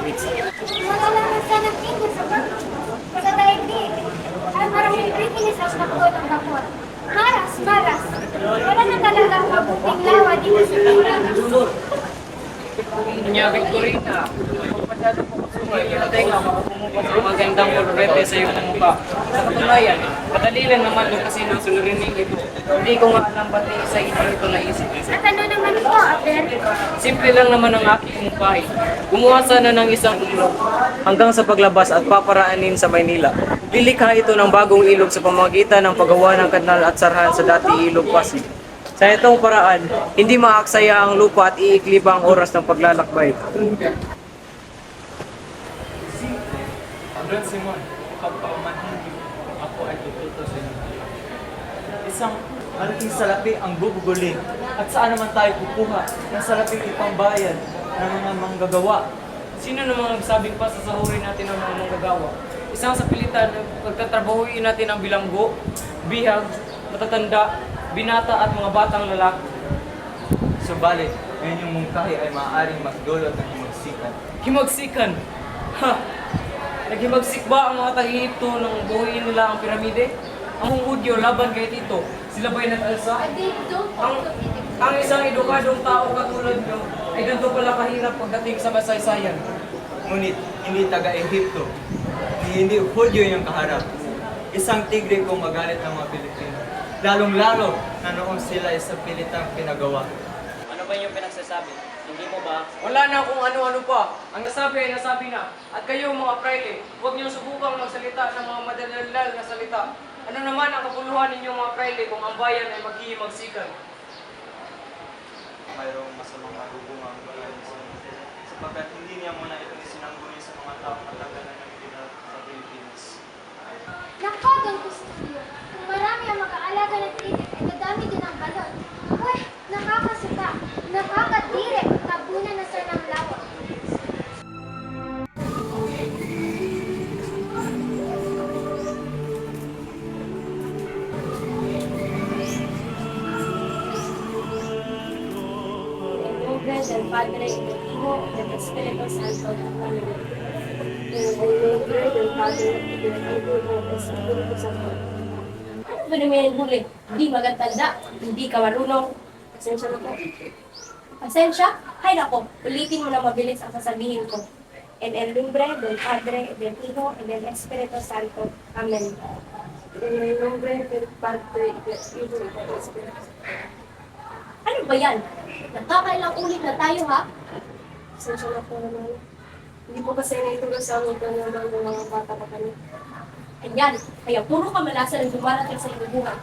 pizza. Wala lang sana tingin sa daigdig. Ay maraming prikilis ang takot ang takot. Maras, maras. Wala na talagang mabuting lawa dito sa Pilipinas. Nya Victorina, masyado po kasungay. Hinatay nga, makapumupas ang magandang kolorete sa iyong mukha. Sa katunayan, madali lang naman yung kasi nang sunurinig ito. Hindi ko nga alam ba't sa inyo ito naisip. At ano naman po, Abel? Simple lang naman ang aking mungkahi. Gumawa sana ng isang ilog hanggang sa paglabas at paparaanin sa Maynila. Lilikha ito ng bagong ilog sa pamamagitan ng paggawa ng kanal at sarhan sa dati ilog Pasig. Sa itong paraan, hindi maaksaya ang lupa at iikli pa ang oras ng paglalakbay. Andres Simon, pagpaumanhin ako ay tututo sa inyo. Isang malaking salapi ang bubugulin at saan naman tayo kukuha ng salaping ipambayad ng mga manggagawa. Sino namang nagsabing pa sa sahurin natin ang mga manggagawa? Isang sa pilitan, pagtatrabahuin natin ang bilanggo, bihag, matatanda, binata at mga batang lalaki. Subalit, ngayon yung mungkahi ay maaaring magdulot ng himagsikan. Himagsikan! Ha! Naghimagsik ba ang mga taga-Ehipto nang buhuin nila ang piramide? Ang Hudyo laban kay Tito, sila ba'y nag-alsa? Ang isang edukadong tao katulad nyo ay ganito pala kahirap pagdating sa masaysayan. Ngunit, hindi taga-Ehipto, hindi Hudyo yung kaharap. Isang tigre kung magalit ng mga Pilipino. Lalong-lalo na noong sila ay sa pilitang pinagawa. Ano ba yung pinagsasabi? Hindi mo ba? Wala na kung ano-ano pa. Ang nasabi ay nasabi na. At kayo mga praile, huwag niyong subukang magsalita ng mga madalalal na salita. Ano naman ang kapuluhan ninyong mga praile kung ang bayan ay maghihimagsikan? Mayroong masamang marubungang bayan sa sapagkat hindi niya muna ito isinangguni sa mga taong matagal na nagtira sa Pilipinas. Nakagang gusto niyo. Kung marami ang mag-aalaga ng itik, ay dadami din ang balon. Uy, nakakasuka, nakakadire, tabunan na sa ng lawa. Nombre del Padre, y del Hijo, y del Espíritu Santo. Amén. En el nombre del Padre, y del Hijo, y del Espíritu Santo. Ano ba naman yung huli? Hindi magandanda, hindi ka marunong. Pasensya na po. Pasensya? Hay nako, ulitin mo na mabilis ang sasabihin ko. En el nombre del Padre, y del Hijo, y del Espíritu Santo. Amén. En el nombre del Padre, y del Hijo, y del Espíritu Santo. Ano ba yan? Nagkakailang ulit na tayo, ha? Pasensya na po naman. Hindi po kasi naituro sa amin ng mga bata pa kami. Ayan, kaya puro kamalasan ang dumarating sa inyong buhay.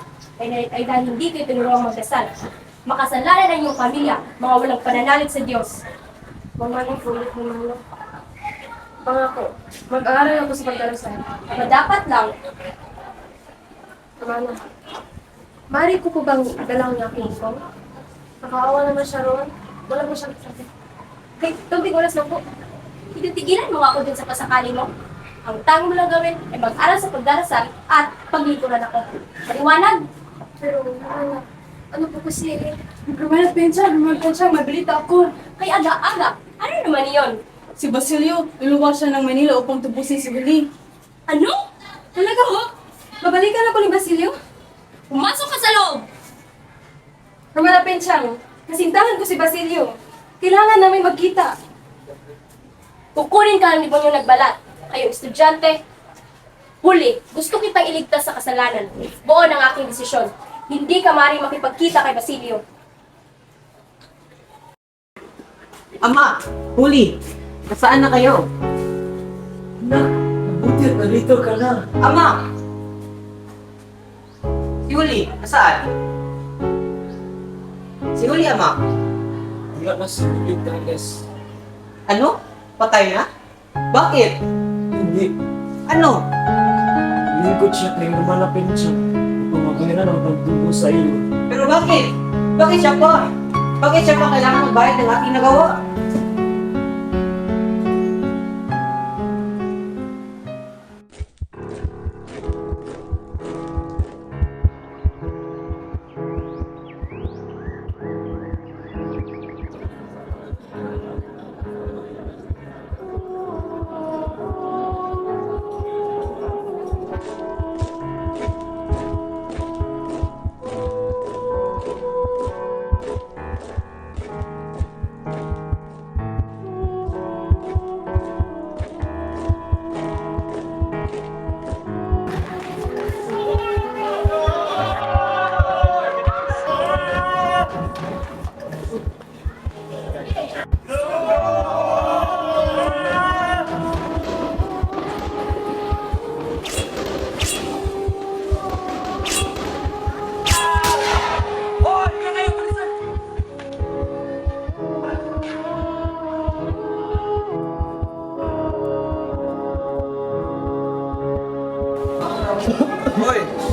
Ay dahil hindi kayo tinuruang magdasal. Makasalanan ang inyong pamilya, mga walang pananalig sa Diyos. Mamano po ulit mo malo. Pangako, mag-aaral ako sa pagdarasal. Dapat lang. Mamano, maaari ko po bang dalang niya aking ikaw? Nakaawa naman siya roon. Wala mo siyang sabi. Kay, tunting oras lang po. Tinitigilan mo ako din sa pasakali mo. Ang tanging mo lang gawin ay mag-aral sa pagdarasal at paglituran ako. Maliwanag? Pero, ano po kasi? Lumalad siya, mabilita ako. Kay aga-aga, ano naman iyon? Si Basilio, luluwag siya ng Manila upang tubusin si Willie. Ano? Talaga ho? Babalikan ako ni Basilio? Pumasok ka sa loob! Rumalapin siyang, kasintahan ko si Basilio. Kailangan namin magkita. Kukunin ka ng libon yung nagbalat. Kayo, estudyante. Huli, gusto kitang iligtas sa kasalanan. Buo ng aking desisyon. Hindi ka maaaring makipagkita kay Basilio. Ama! Huli! Nasaan na kayo? Anak, mabuti at nalito ka na. Ama! Si Huli, nasaan? Si Huli, ama? Wala na si Pilipinas. Ano? Patay na? Bakit? Hindi. Ano? Lingkod siya kay lumalapin siya. Pumagina ng pagtubo sa iyo. Pero bakit? Bakit siya pa? Bakit siya pa kailangan magbayad ng aking nagawa?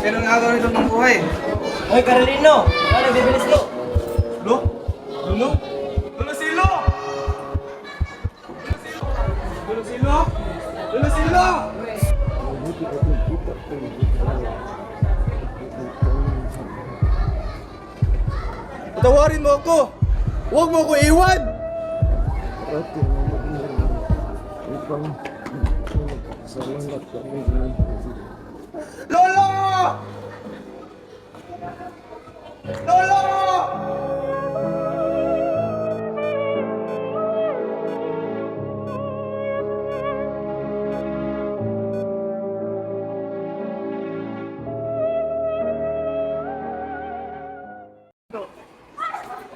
Pero ang agaw nito ng buhay. Hoy, Carolino! Ano, bibilis to? Lo? Lulo? Lulo silo! Lulo silo! Lulo silo! Patawarin mo ako! Huwag mo ako iwan! Lolo! Lolo!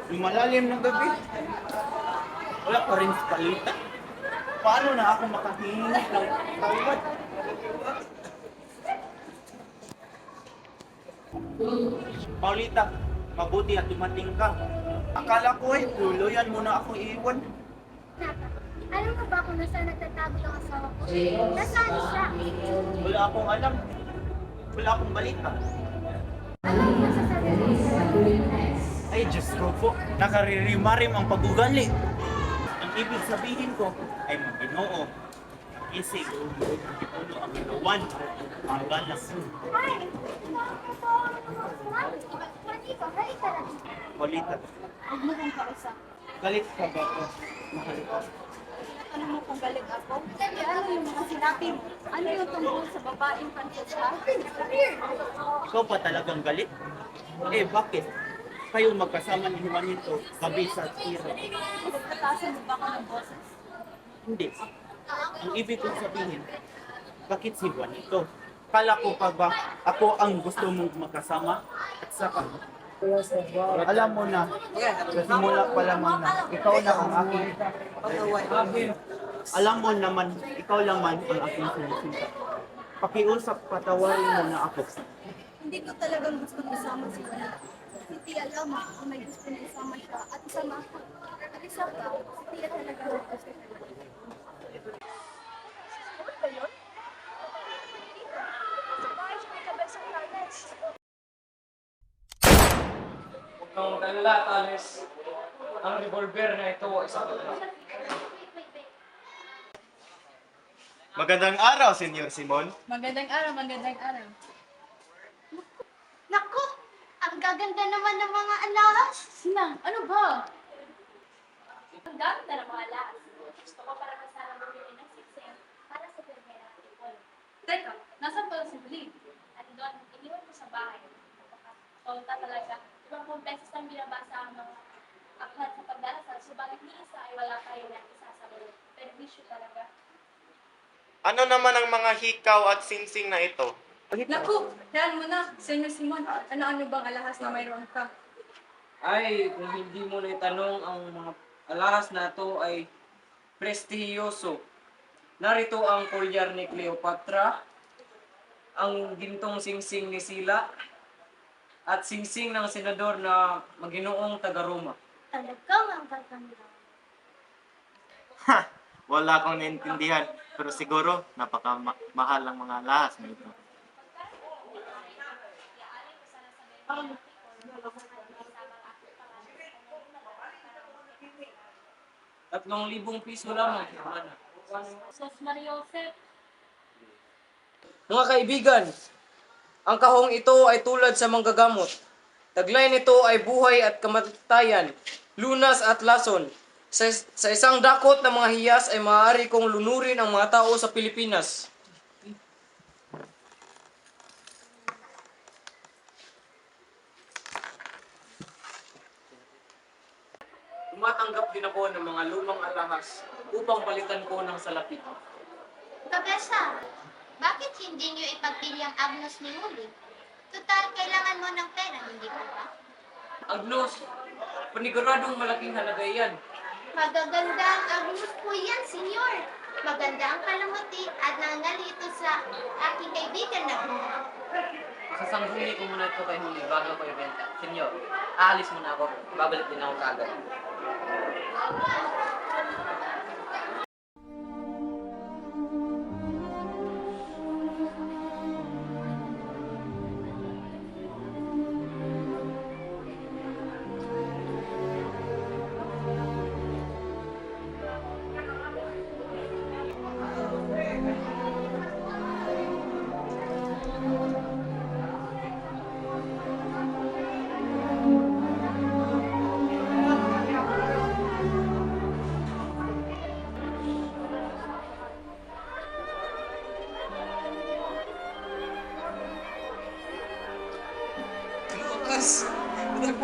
Yung malalim ng gabi. Wala pa rin palita. Paano na ako makahingi ng tawad? Paulita, mabuti at dumating ka. Akala ko ay tuluyan mo na ako iiwan. Napa, alam mo ba kung nasaan nagtatago ang asawa ko? Nasaan siya? Wala akong alam. Wala akong balita. Ano ang masasabi mo? Ay, Diyos ko po. Nakaririmarim ang pag-ugali. Ang ibig sabihin ko ay maginoo. Isig, ipuno ang ginawan. Ang galas. Ay! Manito, halika lang. Paulita, Huwag mo kong kausap. galit ka ba ako? Mahal ko. Ano mo kung galit ako? Sige, ano yung mga sinabi mo? Ano yung tungkol sa babaeng Francesca? Ikaw pa talagang galit? Eh, bakit? Kayo magkasama ni Juanito, gabi sa tira. Pagkatasan mo ba ako ng boses? Hindi. Ang ibig kong sabihin, bakit si Juanito? Kala ko pa ba ako ang gusto mong makasama? At saka, alam mo na, sa simula pa lamang na, ikaw na ang aking, alam mo naman, ikaw naman ang aking sinusunta. Pakiusap, patawarin mo na ako. Hindi ko talagang gusto kasama si Juanita. Si Tia lamang kung may gusto na isama siya at isama ako. At isa pa, si Tia talaga ang gusto niya. Ano ba yun? Sa bahay siya may kabesang Carles. Huwag kang mag-alala, Tales. Ang revolver na ito ay sapat na. Magandang araw, Senyor Simon. Magandang araw, magandang araw. Naku! Ang gaganda naman ng mga alahas! Sinang, ano ba? Ang ganda ng mga lahat. Gusto ko para kasama bumili ng siksing para sa pernera at ipon. Teka, nasan pala si Bling? At doon, iniwan ko sa bahay. Tonta talaga. Ibang pong beses ang binabasa ang mga aklat sa pagdarasal. Subalit ni isa ay wala kayo na isasagot. Pero issue talaga. Ano naman ang mga hikaw at singsing na ito? Naku, hayaan mo na, Senyor Simon. Ano-ano bang alahas na mayroon ka? Ay, kung hindi mo na itanong, ang mga alahas na ito ay prestihiyoso. Narito ang kolyar ni Cleopatra, ang gintong singsing ni Sila, at singsing ng senador na maginoong taga-Roma. Talagang ang gaganda. Ha! Wala akong naintindihan, pero siguro napakamahal ang mga alahas na ito. ₱3,000 lamang. Sos Mariosep, Mga kaibigan, ang kahong ito ay tulad sa manggagamot. Taglay nito ay buhay at kamatayan, lunas at lason. Sa isang dakot ng mga hiyas ay maaari kong lunurin ang mga tao sa Pilipinas. Tumatanggap din ako ng mga lumang alahas upang palitan ko ng salapi. Kabesa, bakit hindi niyo ipagpili ang Agnos ni Uli? Total, kailangan mo ng pera, hindi ko ba? Agnos, paniguradong malaking halaga yan. Magaganda ang Agnos po yan, senyor. Maganda ang kalamuti at nangalito sa aking kaibigan na bunga. Sasanghuli ko muna ito kay Huli bago ko ibenta. Senyor, aalis muna ako. Babalik din ako kaagad.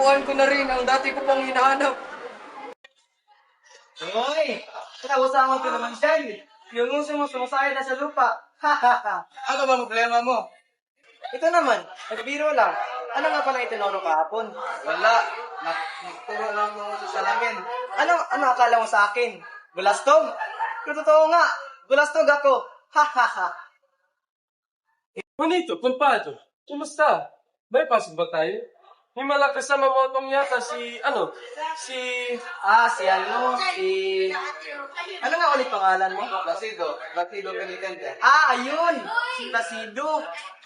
natagpuan ko na rin ang dati ko pang hinahanap. Hoy! Kinausahan ko naman dyan. Yung uso mo sumasayad na sa lupa. Ano ba problema mo? Ito naman, nagbiro lang. Ano nga pala itinuro kahapon? Wala. Nagturo lang yung sa salamin. Ano akala mo sa akin? Bulastog? Pero totoo nga, bulastog ako. Juanito, kumpadre, kumusta? May pasok ba tayo? May malakas na mamotong yata si Ano nga ulit pangalan mo? Placido Penitente. Ayun! Si Placido.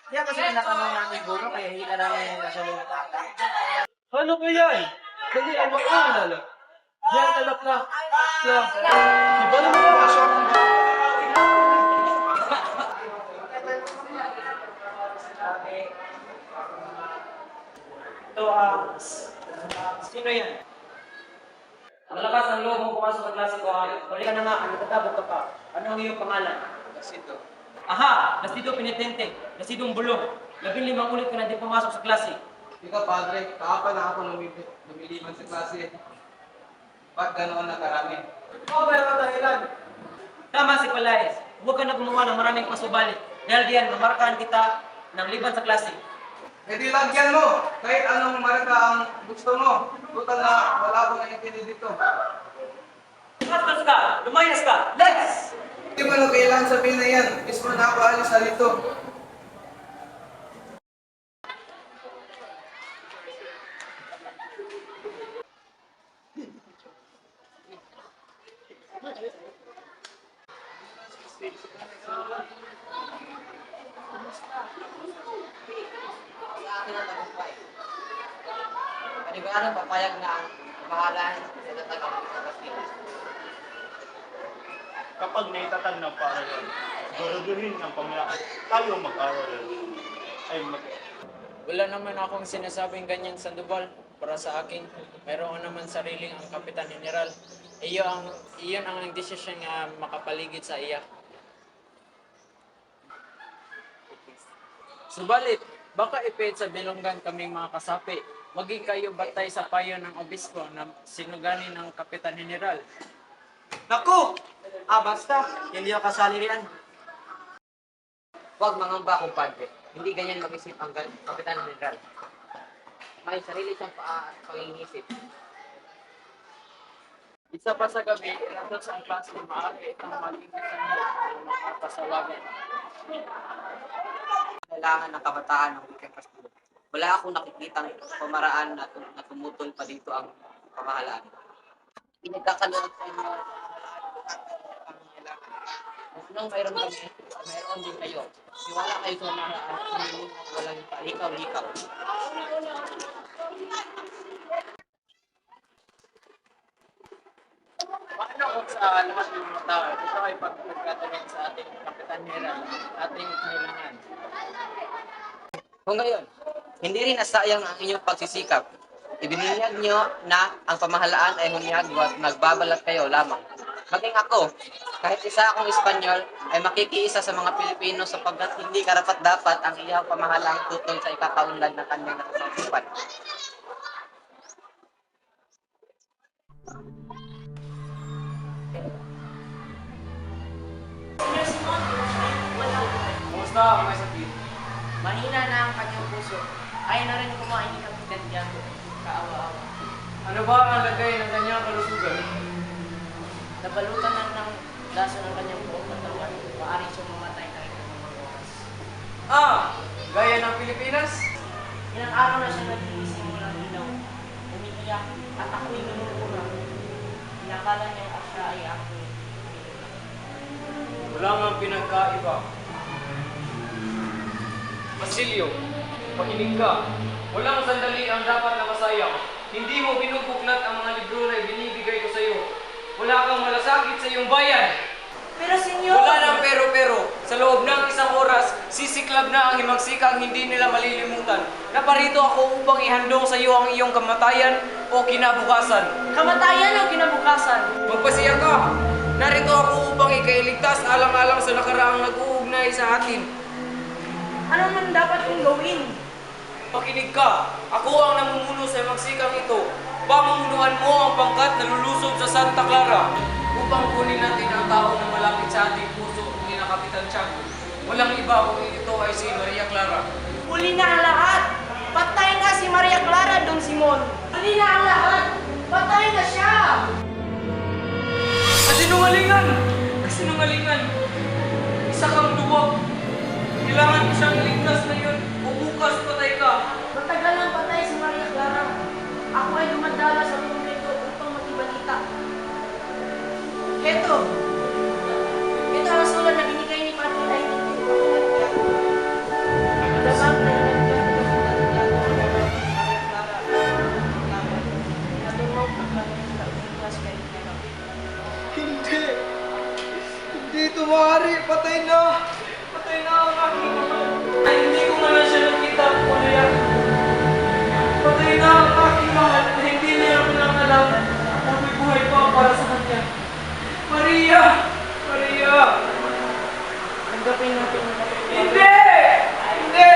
Kaya kasi pinatanong namin guro, kaya hindi ka namin nasunod. ano ba yan? Dali, ano ka alala? Yan, anak na. Iba naman ang pasok. Ito, sino yan? Malakas ang loob mo pumasok sa klase ko. Balik ka na nga, nagtatabog ka pa. Ano ang iyong pangalan? Placido. Aha! Placido Penitente. Placidong bulong. 15 ulit ka na din pumasok sa klase. Ikaw, padre, kahapon na ako lumiliban sa klase. Ba't ganoon na karami? Oo, pero ang dahilan. Tama si Palaez. Huwag ka na gumawa ng maraming pasubalit. Dahil diyan, mamarkahan kita ng liban sa klase. E di lagyan mo, kahit anong marka ang gusto mo. Total na wala akong naintindi dito. Lumastas ka! Lumayas ka! Let's! Hindi mo na kailangan sabihin na yan. Mismo na ako alis na dito. Paniguradong papayag na ang kamahalan sa tatagong sa Kastila. Kapag naitatag ng paaralan, siguraduhin ang pamalaan. Tayo mag-aral Wala naman akong sinasabing ganyan, Sandoval. Para sa akin, mayroon naman sariling ang Kapitan General. Iyon ang desisyon nga makapaligid sa iya. Subalit, baka ipit sa bilonggan kaming mga kasapi. Maging kayo batay sa payo ng obispo na sinuganin ng Kapitan General. Naku! Basta. Hindi ako kasali riyan. Huwag mangamba, kumpadre. Hindi ganyan mag-isip ang Kapitan General. May sarili siyang pangingisip. Isa pa sa gabi, nandun sa klase, maaari itong maging kasama ng mga pasawagan. Kailangan ng kabataan ng wikang Kastila. Wala akong nakikitang pamaraan na tumutol pa dito ang pamahalaan. Pinagkakalood sa inyo ang pangangailangan. Kung mayroon kami, mayroon din kayo. Siwala kayo sa pamahalaan, hindi mo walang likaw-likaw. Paano kung sa lahat ng mga tao, ito ay pagkakatagal sa ating Kapitan General, ating kailangan. Kung ngayon, hindi rin nasayang ang inyong pagsisikap. Ibiniyag nyo na ang pamahalaan ay humihagwa at magbabalat kayo lamang. Maging ako, kahit isa akong Espanyol, ay makikiisa sa mga Pilipino sapagkat hindi karapat-dapat ang iyang pamahalang tutol sa ikakaunlad ng kanyang nasasakupan. Kumusta ang may sakit? Mahina na ang kanyang puso. Ayaw na rin kumain ni Kapitan Diago. Kaawa-awa. Ano ba ang lagay ng kanyang kalusugan? Nabalutan lang ng daso ng kanyang buong katawan. Maaaring siyang mamatay kahit ng mga oras. Gaya ng Pilipinas? Ilang araw na siya nagigising walang ilaw. Umiiyak at ako'y numumura. Inakala niya siya ay ako'y. Wala nga pinagkaiba. Basilio, makinig ka. Walang sandali ang dapat na masayang. Hindi mo binubuklat ang mga libro na ibinibigay ko sa iyo. Wala kang malasakit sa iyong bayan. Pero senyor! Wala nang pero-pero. Sa loob ng isang oras, sisiklab na ang himagsikang hindi nila malilimutan. Naparito ako upang ihandong sa iyo ang iyong kamatayan o kinabukasan. Kamatayan o kinabukasan? Magpasiya ka! Narito ako upang ikailigtas alang-alang sa nakaraang nag-uugnay sa atin. Ano man dapat kong gawin? Makinig ka! Ako ang namumuno sa magsikang ito. Pamunuan mo ang pangkat na lulusob sa Santa Clara upang kunin natin ang tao na malapit sa ating puso ni na Kapitan Tiago. Walang iba kung ito ay si Maria Clara. Huli na ang lahat! Patay na si Maria Clara, Don Simon! Huli na ang lahat! Patay na siya! Kasinungalingan! Kasinungalingan! Isa kang duwag. Kailangan mo siyang iligtas ngayon o bukas patay ka. Matagal nang patay si Maria Clara. Ako ay dumadala sa monumento upang makibalita. Heto! Ito ang sulat na binigay ni Padre Aydin. Dasal na Hindi! Hindi ito maaari! Patay na! Patay na ang aking mahal! Ay, hindi ko nga lang siya nakita ang kuliyan. Patay na ang aking mahal na hindi niya ako lang alam na may buhay pa para sa kanya. Maria! Maria! Tanggapin natin ang Hindi! Hindi!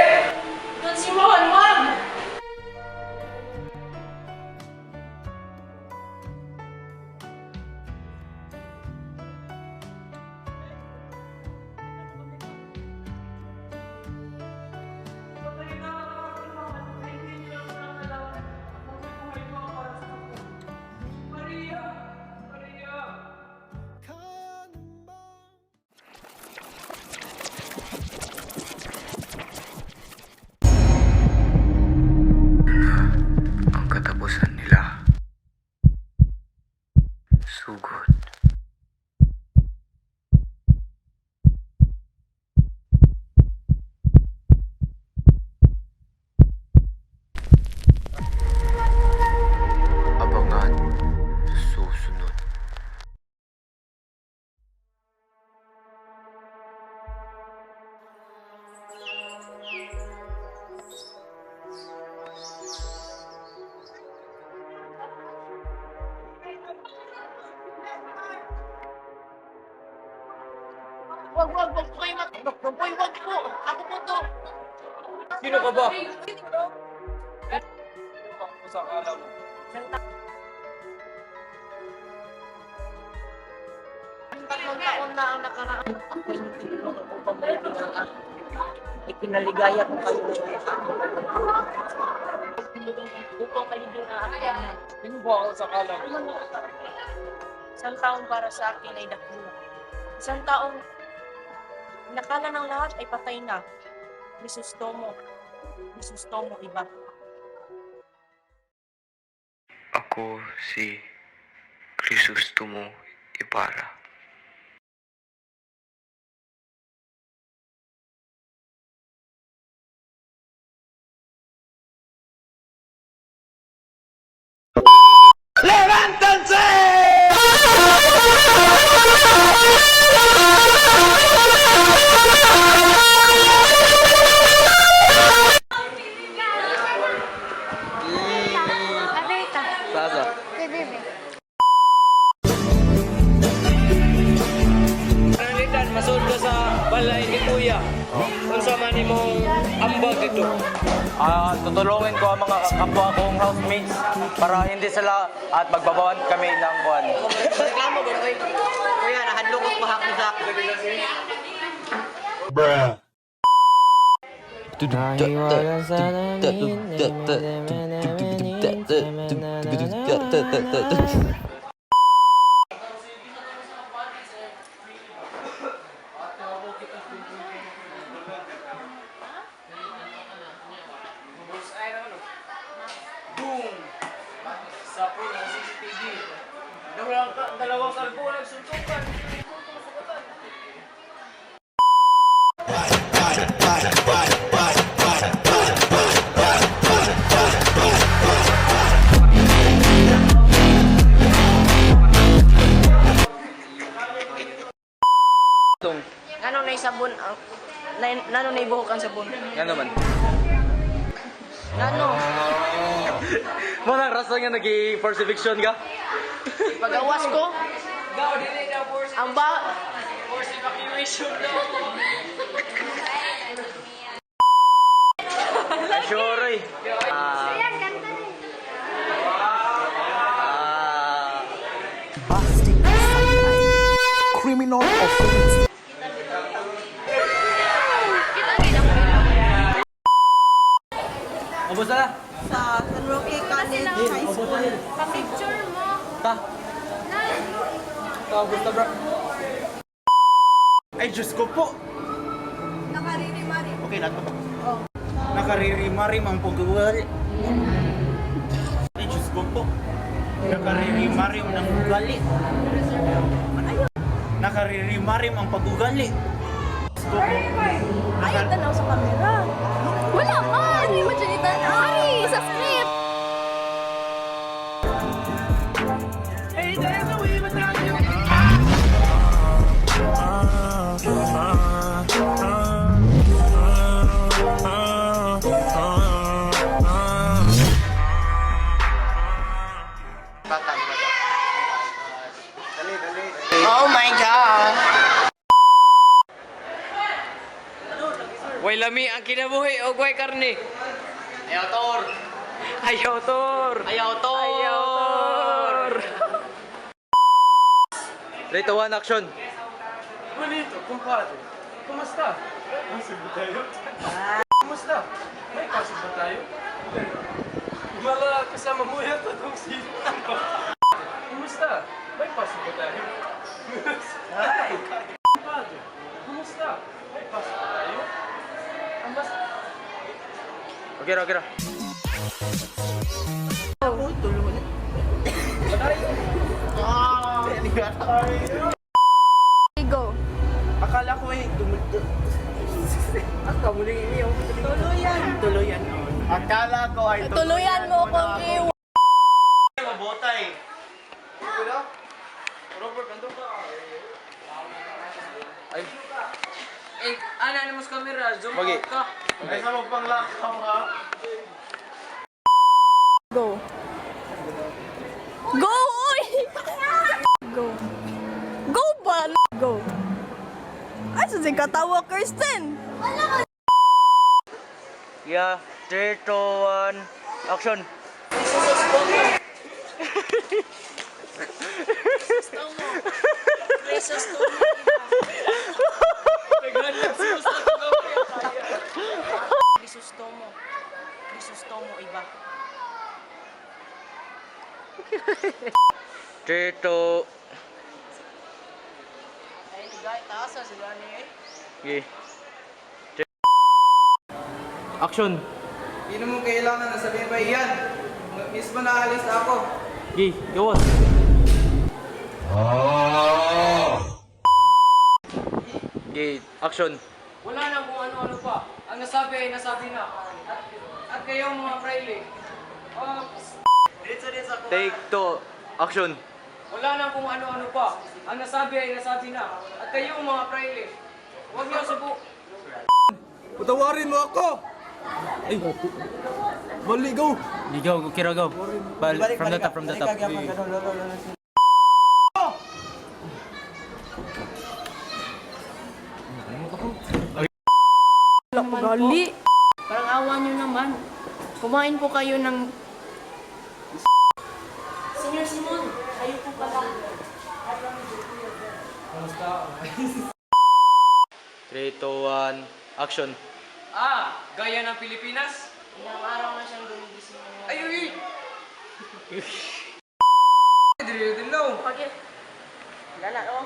Don Simon, wag! Patay na ang aking mahal na hindi niya ako lang alam na may buhay pa para sa kanya. Maria! Maria! Ang katapusan nila. Sugod. Abangan susunod. Wag po kayo wag po! Ako po to! Sino ka ba? Ako sa akala mo. Tatlong taon na ang nakaraan. Ako yung tinulungan upang maibig ang aking. Ipinaligaya ko kayo. Tinulungan upang maibig ang aking. Sino ba ako sa akala mo? Isang taong para sa akin ay dakila. Isang taong nakala ng lahat ay patay na. Crisostomo iba. Ako si Crisostomo Ibarra. Abeta. Sasa. Kay bebe. Nalitan, masud ka sa balay ni Kuya. Kung sa man imong ambag dito. Tutulungin ko ang mga kapwa kong housemates para hindi sila at magbabawan kami ng kuwan. Reklamo ba oy? Kuya, nahadlok ko hak ni Zach. Nahiwala sa namin. Boom! Sapo ng CCTV. Dalawang kalbo nagsuntukan. Ngano na sabon ang nano na ibuhok ang sabon. Nga naman. Ngano? Manang rasa nga nag-first eviction ka? Pagawas ko. Ang ba Force evacuation daw. Ay, sure eh. Ubus na. Sa San Roque College High School. Pa-picture mo. Ta. Ubus na, bro. Ay, Diyos ko po! Nakariri-mari. Okay na to. Nakaririmarim ang pag-ugali. Ay, Diyos ko po. Nakaririmarim ng ugali. Nakaririmarim ang pag-ugali. Diyos ko po. Ayaw tanaw sa camera. Wala ka! Hindi mo dyan Ari! Sa script! Oh my God! Way lami ang kinabuhi o way karne. Ayaw, Tor! Ayaw, Tor! Ayaw, Tor! Ayaw, Tor! 3, 2, 1, action! Bonito, kumpadre. Kumusta? Pasok ba tayo? Kumusta? May pasok ba tayo? Mala kasama mo yan tatong sino. Kumusta? May pasok ba tayo? Ay! Kumpadre, kumusta? May pasok ba tayo? Ang mas... Okay, okay. Go. Akala ko eh, tuluyan. Akala ko ay Tuluyan mo kung iwan. Mabotay. Ay. Eh, ana ni mas camera, zoom Magi. out ka. Ay, sa magpanglakaw ha. Go. Go, oy! Go. Go ba? Go. Ay, sa katawa, Kirsten. Yeah, 3, 2, 1, action! Presos to mo. Crisostomo. Crisostomo iba. 3, 2, Ay, guys, taas sa gani eh. okay. Action! Hindi mo kailangan na sabihin pa iyan. Mismo naalis na ako. Okay, gawas! Okay, action! Wala na kung ano-ano pa. Ang nasabi ay nasabi na. At kayo mga praile. Take 2, action! Wala na kung ano-ano pa. Ang nasabi ay nasabi na. At kayo mga praile. Huwag niyo subo. Patawarin mo ako! Ay! Bali, go! Go, Kira, go. From the top, from the top. Gali. Parang awa nyo naman. Kumain po kayo ng... Senior Simon, kayo po pala. 3, 2, 1, action! Ah! Gaya ng Pilipinas? Ilang araw na siyang gumigising ng... Ay, uy! Dili no. Okay. Lala, oh.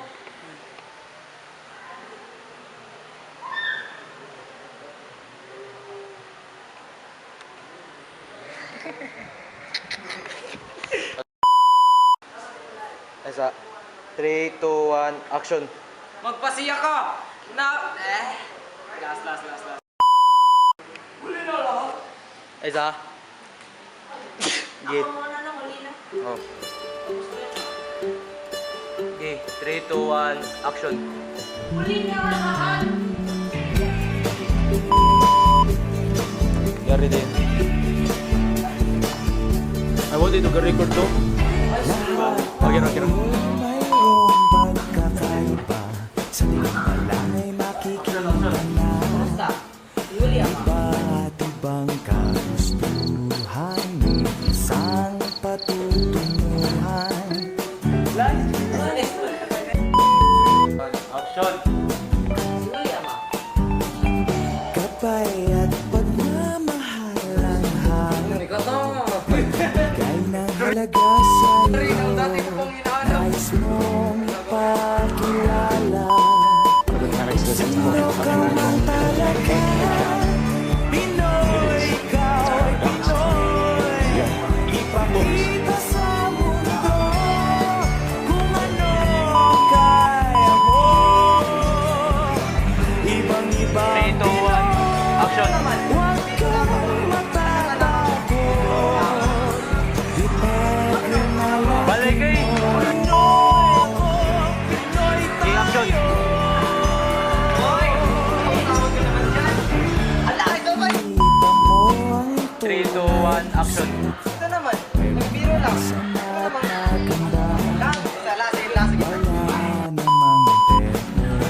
Esa. 3, 2, 1, action! Magpasiya ka! Na... Last. Huli na lang! Esa. Git. Ako muna lang, huli na. Oh. Okay, 3, 2, 1, action! Huli na lahat! Yari din. I want it to record to. Okay. Mayroong pagkakaiba sa limalangay makikita na iba't ibang kagustuhan ng isang patutunguhan. Action! Action. Ito naman, nagbiro lang. At maganda, Lang, lasing. wala namang pera.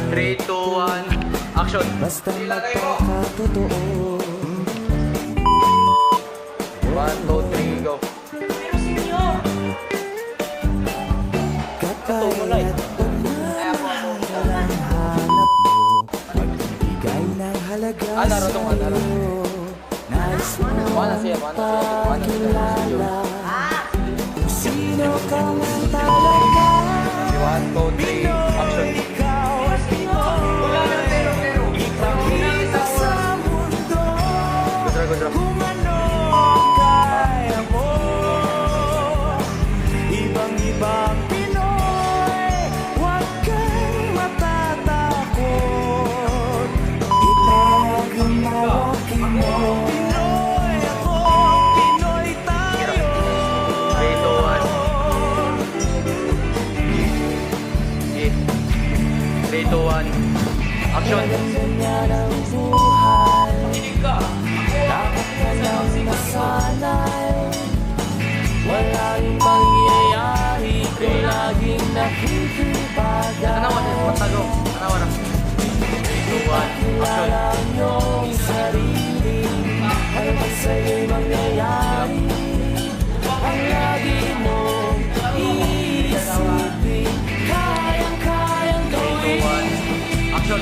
3, 2, 1, action. Basta magpakatotoo. 1, 2, 3, go. Kapayat pagmamahal ang hanap mo. Magbibigay ng halaga Narotong, sa'yo. Nais mo magpakilala kung sino ka man talaga. 1, 2, 3, action. Ikaw at Pinoy. Ipakita sa mundo Good draw. kung ano ang kaya mo. Ibang-ibang Pinoy, huwag kang matatakot. Ipagmalaki mo. Pinoy ako, Pinoy tayo. 3, 2, 1. 3, 2, 1, action. Ganyan ang buhay. Dapat ka nang masanay. Walang mangyayari kung laging nakikibagay. Matagong. 3, 2, 1, action. Alam yung sarili, ano ba sa'yo'y mangyayari? Ang lagi mong iisipin, kayang-kayang 3, 2, gawin. 1, action.